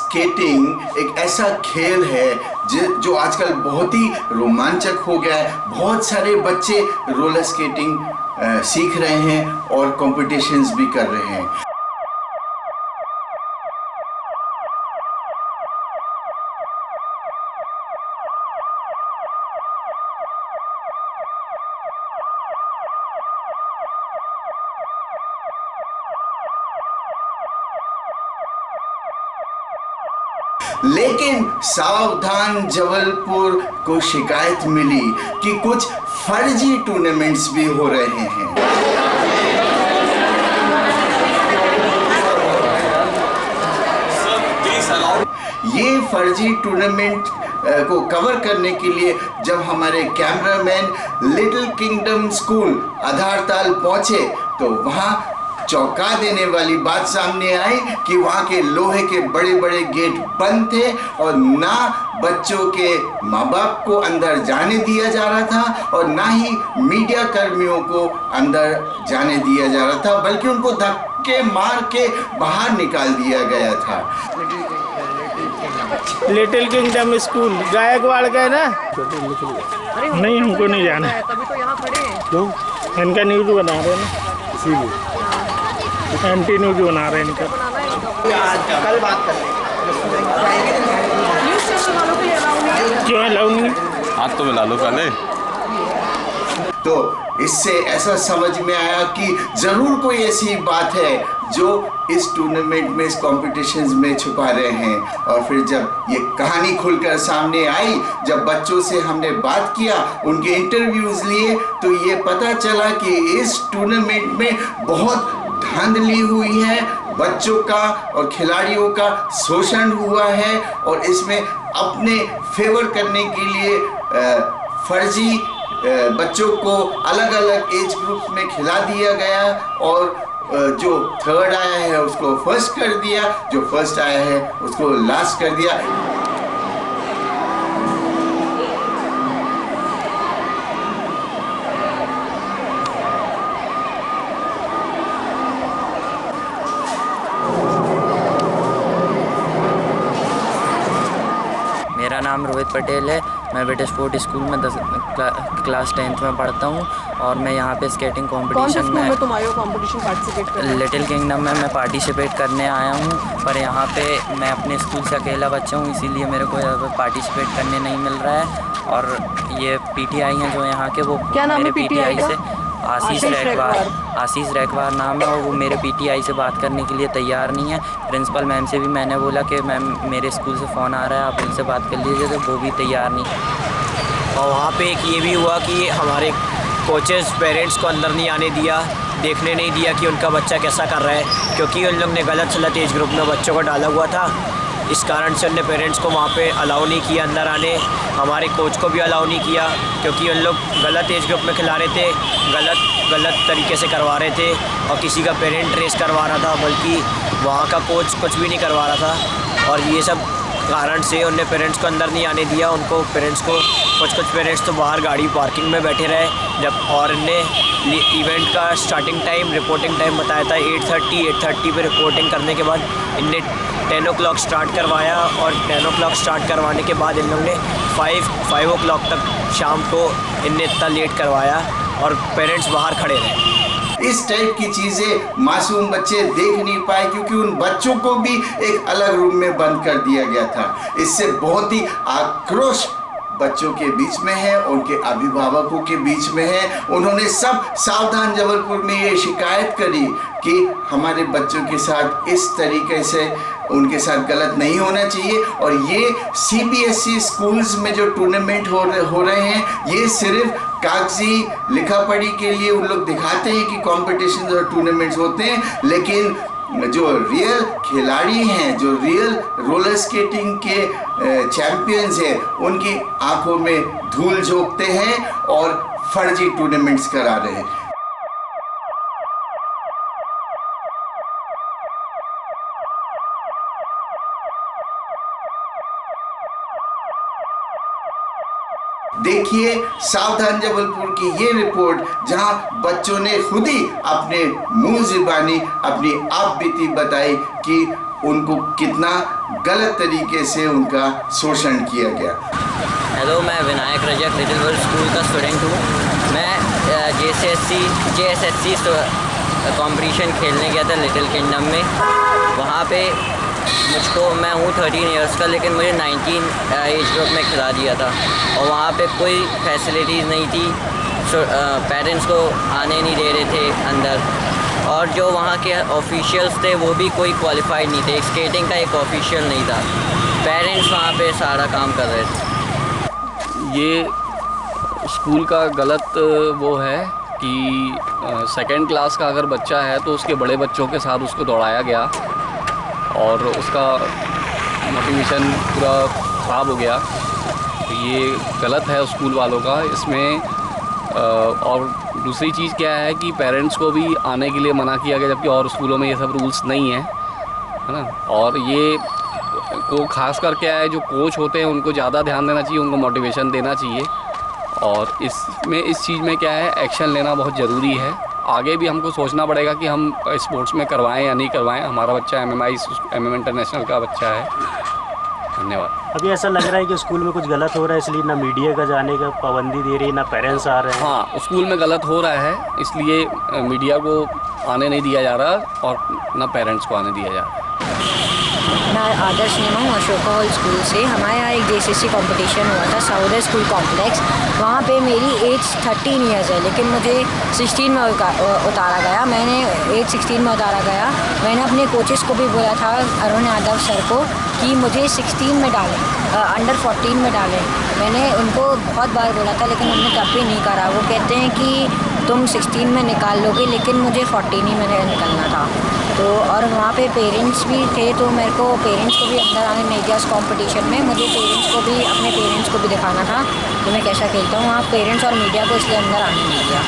Skating एक ऐसा खेल है जो आजकल बहुत ही रोमांचक हो गया है। बहुत सारे बच्चे रोलर स्केटिंग सीख रहे हैं और कॉम्पिटिशन्स भी कर रहे हैं। लेकिन सावधान जबलपुर को शिकायत मिली कि कुछ फर्जी टूर्नामेंट्स भी हो रहे हैं। ये फर्जी टूर्नामेंट को कवर करने के लिए जब हमारे cameraman little kingdom school Adhartal पहुंचे तो वहां चौंका देने वाली बात सामने आई कि वहाँ के लोहे के बड़े बड़े गेट बंद थे और ना बच्चों के माँ बाप को अंदर जाने दिया जा रहा था और ना ही मीडिया कर्मियों को अंदर जाने दिया जा रहा था, बल्कि उनको धक्के मार के बाहर निकाल दिया गया था। लिटिल किंगडम स्कूल गायकवाड़ का है ना? नहीं, हमको नहीं जाना। तभी तो यहाँ खड़े हैं। क्यों? इनका न्यूज बना रहे हैं ना, इसीलिए एंटी न्यूज बना रहे हैं इनका। कल बात कर लेंगे। न्यूज़ चैनल वालों के लिए अलाउ नहीं। क्यों अलाउ नहीं? हाथ तो मिला लो पहले। तो इससे ऐसा समझ में आया कि जरूर कोई ऐसी बात है जो इस टूर्नामेंट में, इस कॉम्पिटिशन्स में छुपा रहे हैं। और फिर जब ये कहानी खुलकर सामने आई, जब बच्चों से हमने बात किया, उनके इंटरव्यूज लिए, तो ये पता चला कि इस टूर्नामेंट में बहुत धांधली हुई है, बच्चों का और खिलाड़ियों का शोषण हुआ है और इसमें अपने फेवर करने के लिए फर्जी बच्चों को अलग अलग एज ग्रुप में खिला दिया गया और जो थर्ड आया है उसको फर्स्ट कर दिया, जो फर्स्ट आया है उसको लास्ट कर दिया। मेरा नाम रोहित पटेल है। मैं बेटे स्पोर्ट स्कूल में क्लास 10th में पढ़ता हूँ और मैं यहाँ पे स्केटिंग कंपटीशन में तुम आए हो कंपटीशन पार्टिसिपेट करने? लिटिल किंगडम में मैं पार्टिसिपेट करने आया हूँ, पर यहाँ पे मैं अपने स्कूल से अकेला बच्चा हूँ, इसीलिए मेरे को यहाँ पे पार्टिसिपेट करने नहीं मिल रहा है। और ये पीटीआई हैं जो यहाँ के, वो क्या नाम मेरे है पीटीआई PTI से आशीष रैकवार नाम है, और वो मेरे पीटीआई से बात करने के लिए तैयार नहीं है। प्रिंसिपल मैम से भी मैंने बोला कि मैम मेरे स्कूल से फ़ोन आ रहा है, आप इनसे बात कर लीजिए, तो वो भी तैयार नहीं। और वहाँ पे एक ये भी हुआ कि हमारे कोचेस पेरेंट्स को अंदर नहीं आने दिया, देखने नहीं दिया कि उनका बच्चा कैसा कर रहा है, क्योंकि उन लोग ने गलत सलत एज ग्रुप में बच्चों को डाला हुआ था। इस कारण से उनने पेरेंट्स को वहाँ पे अलाउ नहीं किया अंदर आने। हमारे कोच को भी अलाउ नहीं किया क्योंकि उन लोग गलत एज ग्रुप में खिला रहे थे, गलत तरीके से करवा रहे थे और किसी का पेरेंट रेस करवा रहा था, बल्कि वहाँ का कोच कुछ भी नहीं करवा रहा था। और ये सब कारण से उनने पेरेंट्स को अंदर नहीं आने दिया। उनको पेरेंट्स को कुछ पेरेंट्स तो बाहर गाड़ी पार्किंग में बैठे रहे जब, और इनने इवेंट का स्टार्टिंग टाइम, रिपोर्टिंग टाइम बताया था 8:30 पे रिपोर्टिंग करने के बाद इनने 10 o'clock स्टार्ट करवाया और 10 o'clock स्टार्ट करवाने के बाद इन लोगों ने 5 o'clock तक शाम को इनने इतना लेट करवाया और पेरेंट्स बाहर खड़े रहे। इस टाइप की चीजें मासूम बच्चे देख नहीं पाए क्योंकि उन बच्चों को भी एक अलग रूम में बंद कर दिया गया था। इससे बहुत ही आक्रोश बच्चों के बीच में है, उनके अभिभावकों के बीच में है। उन्होंने सब सावधान जबलपुर में ये शिकायत करी कि हमारे बच्चों के साथ इस तरीके से उनके साथ गलत नहीं होना चाहिए। और ये सीबीएसई स्कूल्स में जो टूर्नामेंट हो रहे हैं, ये सिर्फ कागजी लिखा पढ़ी के लिए उन लोग दिखाते हैं कि कॉम्पिटिशन और टूर्नामेंट्स होते हैं, लेकिन जो रियल खिलाड़ी हैं, जो रियल रोलर स्केटिंग के चैंपियंस हैं, उनकी आंखों में धूल झोंकते हैं और फर्जी टूर्नामेंट्स करा रहे हैं। देखिए सावधान जबलपुर की ये रिपोर्ट, जहां बच्चों ने खुद ही अपने मुंह ज़ुबानी अपनी आप बीती बताई कि उनको कितना गलत तरीके से उनका शोषण किया गया। हेलो, मैं Vinayak Rajak little world school का स्टूडेंट हूँ। मैं JSSC कंपटीशन खेलने गया था लिटिल किंगडम में। वहाँ पे मैं हूँ 13 इयर्स का, लेकिन मुझे 19 एज ग्रुप में खिला दिया था और वहाँ पे कोई फैसिलिटीज़ नहीं थी। पेरेंट्स को आने नहीं दे रहे थे अंदर, और जो वहाँ के ऑफिशियल्स थे वो भी कोई क्वालिफाइड नहीं थे। स्केटिंग का एक ऑफिशियल नहीं था। पेरेंट्स वहाँ पे सारा काम कर रहे थे। ये स्कूल का गलत वो है कि सेकंड क्लास का अगर बच्चा है तो उसके बड़े बच्चों के साथ उसको दौड़ाया गया और उसका मोटिवेशन पूरा ख़राब हो गया। तो ये गलत है स्कूल वालों का इसमें। और दूसरी चीज़ क्या है कि पेरेंट्स को भी आने के लिए मना किया गया, जबकि और स्कूलों में ये सब रूल्स नहीं है ना। और ये को ख़ास कर क्या है, जो कोच होते हैं उनको ज़्यादा ध्यान देना चाहिए, उनको मोटिवेशन देना चाहिए। और इस चीज़ में क्या है, एक्शन लेना बहुत ज़रूरी है। आगे भी हमको सोचना पड़ेगा कि हम स्पोर्ट्स में करवाएं या नहीं करवाएं। हमारा बच्चा MM इंटरनेशनल का बच्चा है। धन्यवाद। अभी ऐसा लग रहा है कि स्कूल में कुछ गलत हो रहा है, इसलिए ना मीडिया का जाने का पाबंदी दे रही, ना पेरेंट्स आ रहे हैं। हाँ, स्कूल में गलत हो रहा है, इसलिए मीडिया को आने नहीं दिया जा रहा और ना पेरेंट्स को आने दिया जा रहा। मैं आदर्श नेमा हूँ अशोका हॉल स्कूल से। हमारे यहाँ एक JSSC कंपटीशन हुआ था साउदर स्कूल कॉम्प्लेक्स। वहाँ पे मेरी एज 13 इयर्स है, लेकिन मुझे 16 में उतारा गया। मैंने एज 16 में उतारा गया। मैंने अपने कोचेस को भी बोला था, अरुण यादव सर को, कि मुझे 16 में डालें, अंडर 14 में डालें। मैंने उनको बहुत बार बोला था, लेकिन उन्होंने तब भी नहीं करा। वो कहते हैं कि तुम 16 में निकाल लोगे, लेकिन मुझे 14 ही में निकलना था। तो और वहाँ पे पेरेंट्स भी थे, तो मेरे को पेरेंट्स को भी अंदर आने नहीं दिया उस कॉम्पिटिशन में। मुझे अपने पेरेंट्स को भी दिखाना था कि मैं कैसा खेलता हूँ। वहाँ पेरेंट्स और मीडिया को इसलिए अंदर आने नहीं दिया।